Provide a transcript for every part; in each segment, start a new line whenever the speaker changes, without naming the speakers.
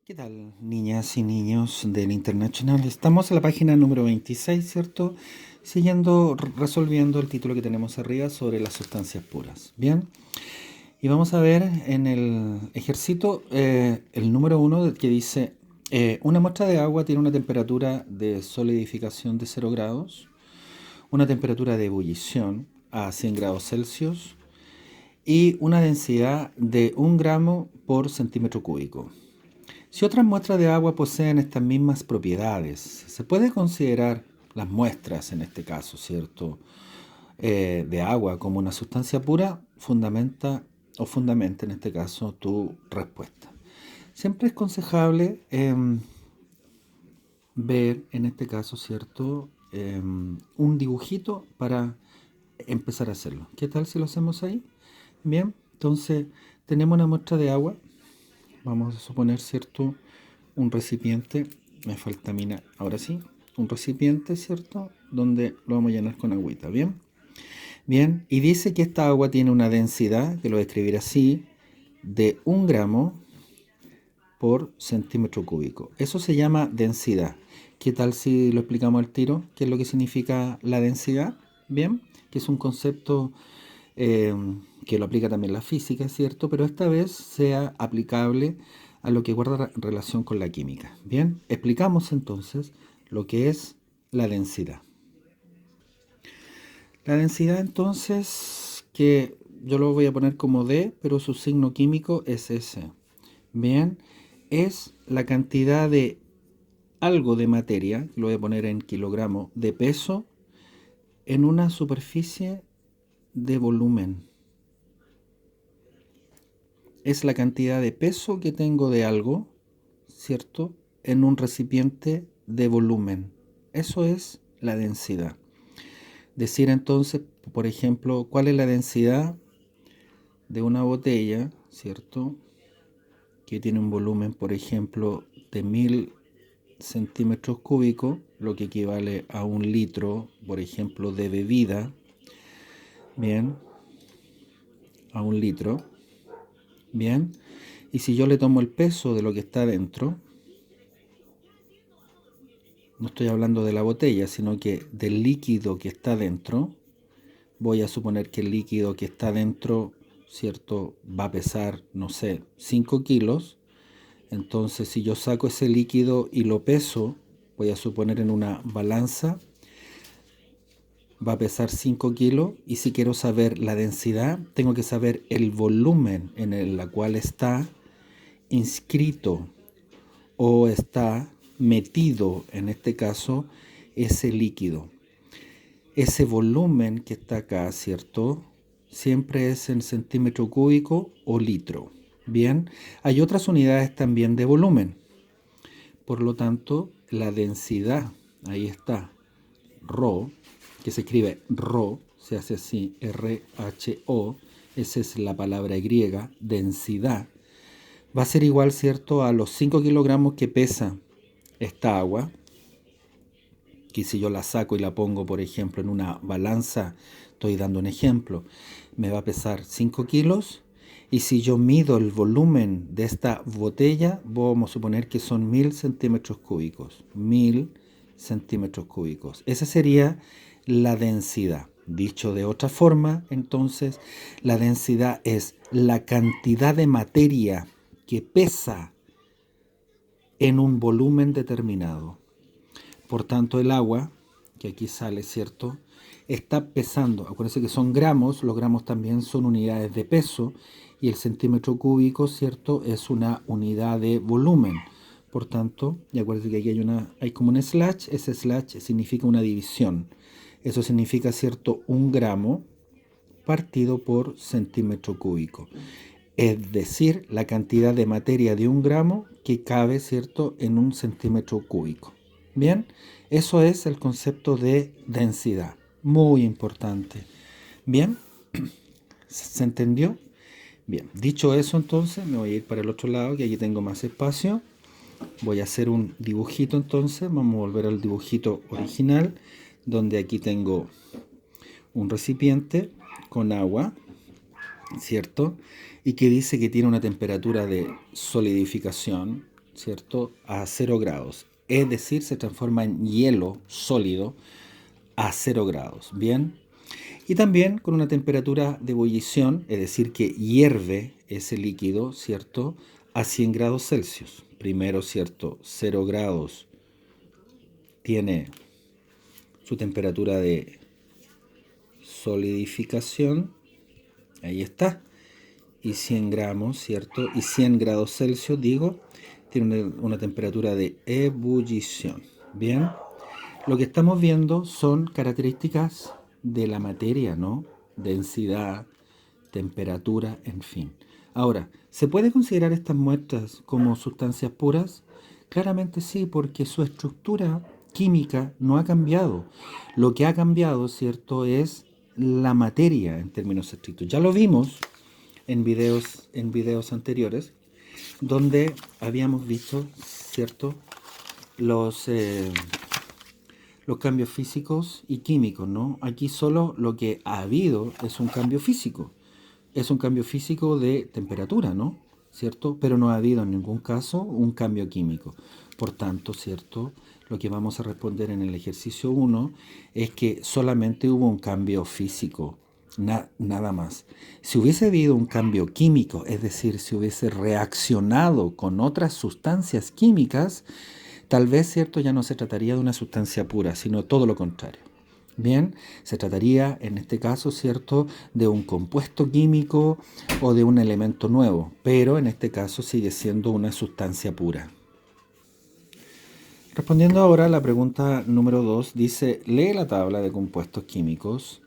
¿Qué tal, niñas y niños del International? Estamos en la página número 26, ¿cierto? Siguiendo, resolviendo el título que tenemos arriba sobre las sustancias puras. Bien, y vamos a ver en el ejercicio el número 1 que dice, una muestra de agua tiene una temperatura de solidificación de 0 grados, una temperatura de ebullición a 100 grados Celsius y una densidad de 1 gramo por centímetro cúbico. Si otras muestras de agua poseen estas mismas propiedades, se puede considerar las muestras, en este caso, ¿cierto?, de agua como una sustancia pura. Fundamenta, en este caso, tu respuesta. Siempre es aconsejable ver, en este caso, ¿cierto?, un dibujito para empezar a hacerlo. ¿Qué tal si lo hacemos ahí? Bien, entonces tenemos una muestra de agua. Vamos a suponer, ¿cierto?, un recipiente, me falta mina, ahora sí, un recipiente, ¿cierto?, donde lo vamos a llenar con agüita, ¿bien? Bien, y dice que esta agua tiene una densidad, que lo voy a escribir así, de 1 gramo por centímetro cúbico. Eso se llama densidad. ¿Qué tal si lo explicamos al tiro? ¿Qué es lo que significa la densidad? Bien, que es un concepto eh, que lo aplica también la física, ¿cierto? Pero esta vez sea aplicable a lo que guarda relación con la química. Bien, explicamos entonces lo que es la densidad. La densidad entonces, que yo lo voy a poner como D, pero su signo químico es S. Bien, es la cantidad de algo de materia, lo voy a poner en kilogramos de peso, en una superficie de volumen. Es la cantidad de peso que tengo de algo, ¿cierto?, en un recipiente de volumen. Eso es la densidad. Decir entonces, por ejemplo, cuál es la densidad de una botella, ¿cierto?, que tiene un volumen, por ejemplo, de 1000 centímetros cúbicos, lo que equivale a 1 litro, por ejemplo, de bebida. Bien, a 1 litro. Bien, y si yo le tomo el peso de lo que está dentro, no estoy hablando de la botella, sino que del líquido que está dentro, voy a suponer que el líquido que está dentro, ¿cierto?, va a pesar, no sé, 5 kilos. Entonces, si yo saco ese líquido y lo peso, voy a suponer en una balanza, va a pesar 5 kilos. Y si quiero saber la densidad, tengo que saber el volumen en el cual está inscrito o está metido, en este caso, ese líquido. Ese volumen que está acá, ¿cierto?, siempre es en centímetro cúbico o litro. Bien, hay otras unidades también de volumen. Por lo tanto, la densidad, ahí está, Rho, que se escribe Rho, se hace así, R-H-O, esa es la palabra griega, densidad, va a ser igual, ¿cierto?, a los 5 kilogramos que pesa esta agua, que si yo la saco y la pongo, por ejemplo, en una balanza, estoy dando un ejemplo, me va a pesar 5 kilos. Y si yo mido el volumen de esta botella, vamos a suponer que son 1000 centímetros cúbicos. 1000 centímetros cúbicos. Esa sería la densidad. Dicho de otra forma, entonces, la densidad es la cantidad de materia que pesa en un volumen determinado. Por tanto, el agua, que aquí sale, ¿cierto?, está pesando. Acuérdense que son gramos, los gramos también son unidades de peso, y el centímetro cúbico, ¿cierto?, es una unidad de volumen. Por tanto, y acuérdense que aquí hay como un slash, ese slash significa una división. Eso significa, ¿cierto?, 1 gramo partido por centímetro cúbico. Es decir, la cantidad de materia de 1 gramo que cabe, ¿cierto?, en 1 centímetro cúbico. Bien, eso es el concepto de densidad. Muy importante. Bien, ¿se entendió? Bien, dicho eso, entonces me voy a ir para el otro lado, que aquí tengo más espacio. Voy a hacer un dibujito entonces. Vamos a volver al dibujito original, donde aquí tengo un recipiente con agua, ¿cierto?, y que dice que tiene una temperatura de solidificación, ¿cierto?, a 0 grados. Es decir, se transforma en hielo sólido a 0 grados. Bien. Y también con una temperatura de ebullición, es decir, que hierve ese líquido, ¿cierto?, a 100 grados Celsius. Primero, ¿cierto?, 0 grados tiene su temperatura de solidificación. Ahí está. Y 100 gramos, ¿cierto? Y 100 grados Celsius, digo, tiene una temperatura de ebullición. Bien. Lo que estamos viendo son características de la materia, ¿no? Densidad, temperatura, en fin. Ahora, ¿se puede considerar estas muestras como sustancias puras? Claramente sí, porque su estructura química no ha cambiado. Lo que ha cambiado, ¿cierto?, es la materia en términos estrictos. Ya lo vimos en videos anteriores, donde habíamos visto, ¿cierto?, los cambios físicos y químicos, ¿no? Aquí solo lo que ha habido es un cambio físico. Es un cambio físico de temperatura, ¿no? ¿Cierto? Pero no ha habido en ningún caso un cambio químico. Por tanto, ¿cierto?, lo que vamos a responder en el ejercicio 1 es que solamente hubo un cambio físico, nada más. Si hubiese habido un cambio químico, es decir, si hubiese reaccionado con otras sustancias químicas, tal vez, ¿cierto?, ya no se trataría de una sustancia pura, sino todo lo contrario. Bien, se trataría en este caso, ¿cierto?, de un compuesto químico o de un elemento nuevo, pero en este caso sigue siendo una sustancia pura. Respondiendo ahora a la pregunta número 2, dice, lee la tabla de compuestos químicos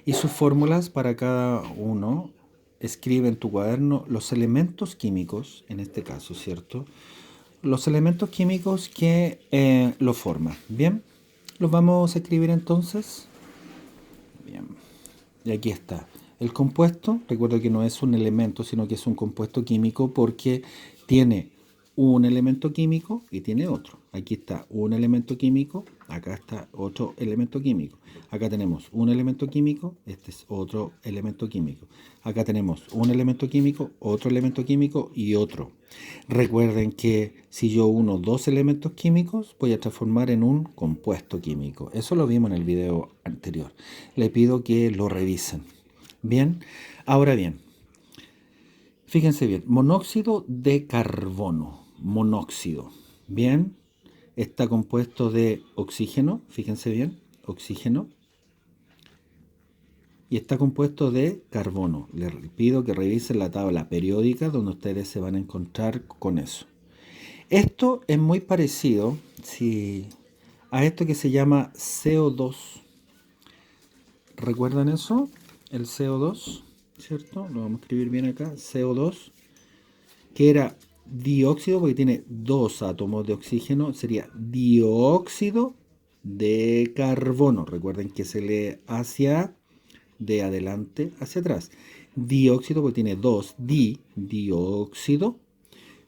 y sus fórmulas para cada uno. Escribe en tu cuaderno los elementos químicos, en este caso, ¿cierto?, los elementos químicos que lo forman. Bien, los vamos a escribir entonces. Bien, y aquí está. El compuesto, recuerda que no es un elemento, sino que es un compuesto químico porque tiene un elemento químico y tiene otro. Aquí está un elemento químico, acá está otro elemento químico. Acá tenemos un elemento químico, este es otro elemento químico. Acá tenemos un elemento químico, otro elemento químico y otro. Recuerden que si yo uno dos elementos químicos, voy a transformar en un compuesto químico. Eso lo vimos en el video anterior. Le pido que lo revisen. Bien, ahora bien, fíjense bien, monóxido de carbono, monóxido, bien, está compuesto de oxígeno, fíjense bien, oxígeno, y está compuesto de carbono. Les pido que revisen la tabla periódica donde ustedes se van a encontrar con eso. Esto es muy parecido a esto que se llama CO2. ¿Recuerdan eso? El CO2, ¿cierto? Lo vamos a escribir bien acá, CO2, que era dióxido porque tiene dos átomos de oxígeno, sería dióxido de carbono. Recuerden que se lee de adelante hacia atrás. Dióxido porque tiene dos, dióxido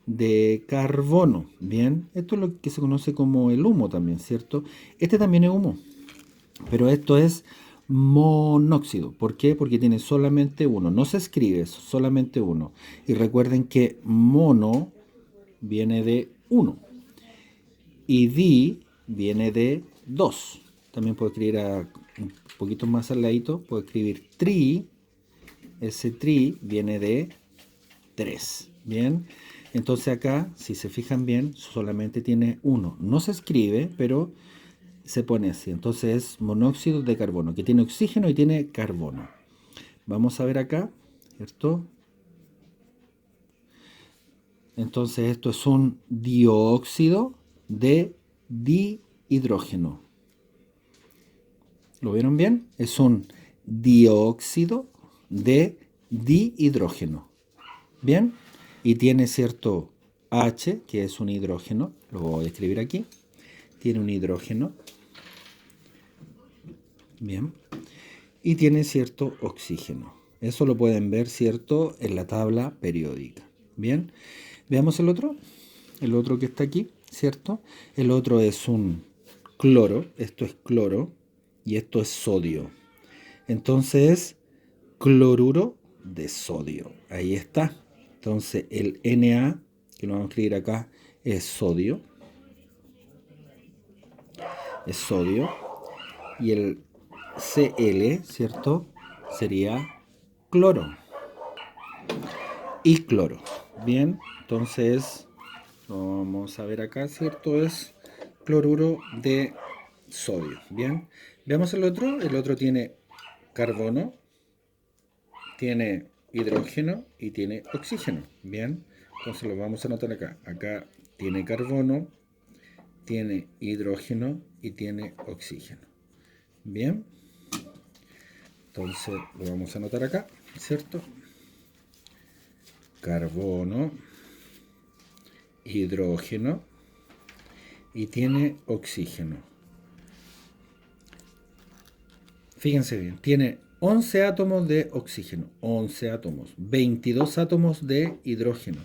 de carbono. Bien, esto es lo que se conoce como el humo también, ¿cierto? Este también es humo, pero esto es monóxido. ¿Por qué? Porque tiene solamente uno. No se escribe, solamente uno. Y recuerden que mono viene de uno. Y di viene de dos. También puedo escribir un poquito más al ladito. Puedo escribir tri. Ese tri viene de 3. Bien. Entonces acá, si se fijan bien, solamente tiene uno. No se escribe, pero se pone así. Entonces es monóxido de carbono, que tiene oxígeno y tiene carbono. Vamos a ver acá, ¿cierto? Entonces esto es un dióxido de dihidrógeno. ¿Lo vieron bien? Es un dióxido de dihidrógeno. ¿Bien? Y tiene cierto H, que es un hidrógeno. Lo voy a escribir aquí. Tiene un hidrógeno. Bien. Y tiene cierto oxígeno. Eso lo pueden ver, ¿cierto?, en la tabla periódica. Bien. Veamos el otro. El otro que está aquí, ¿cierto? El otro es un cloro. Esto es cloro. Y esto es sodio. Entonces, cloruro de sodio. Ahí está. Entonces, el Na, que lo vamos a escribir acá es sodio. Es sodio. Y el Cl, ¿cierto? Sería cloro. Y cloro. Bien, entonces vamos a ver acá, ¿cierto? Es cloruro de sodio. Bien, veamos el otro. El otro tiene carbono, tiene hidrógeno y tiene oxígeno. Bien, entonces lo vamos a anotar acá. Acá tiene carbono, tiene hidrógeno y tiene oxígeno. Bien, entonces lo vamos a anotar acá, ¿cierto? Carbono, hidrógeno y tiene oxígeno. Fíjense bien, tiene 11 átomos de oxígeno, 11 átomos, 22 átomos de hidrógeno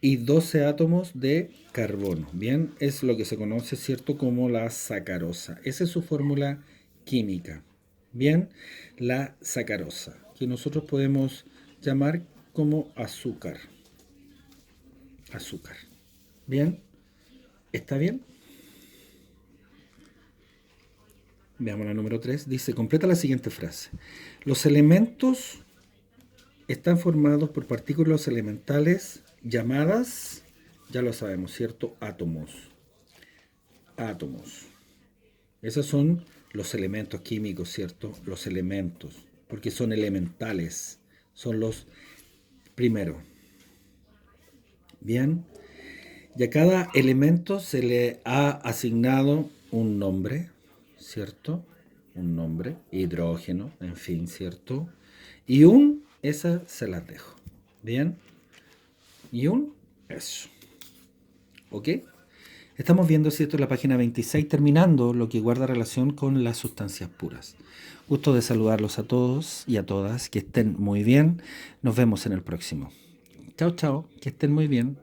y 12 átomos de carbono. Bien, es lo que se conoce, ¿cierto?, como la sacarosa. Esa es su fórmula química. Bien, la sacarosa, que nosotros podemos llamar como azúcar. Azúcar. Bien, ¿está bien? Veamos la número 3. Dice, completa la siguiente frase. Los elementos están formados por partículas elementales llamadas, ya lo sabemos, ¿cierto? Átomos. Átomos. Esos son los elementos químicos, ¿cierto? Los elementos, porque son elementales. Son los primeros. Bien. Y a cada elemento se le ha asignado un nombre, ¿cierto? Un nombre, hidrógeno, en fin, ¿cierto? Y esa se las dejo. ¿Bien? Y eso. ¿Ok? Estamos viendo, ¿cierto?, la página 26, terminando lo que guarda relación con las sustancias puras. Gusto de saludarlos a todos y a todas, que estén muy bien. Nos vemos en el próximo. Chao, chao, que estén muy bien.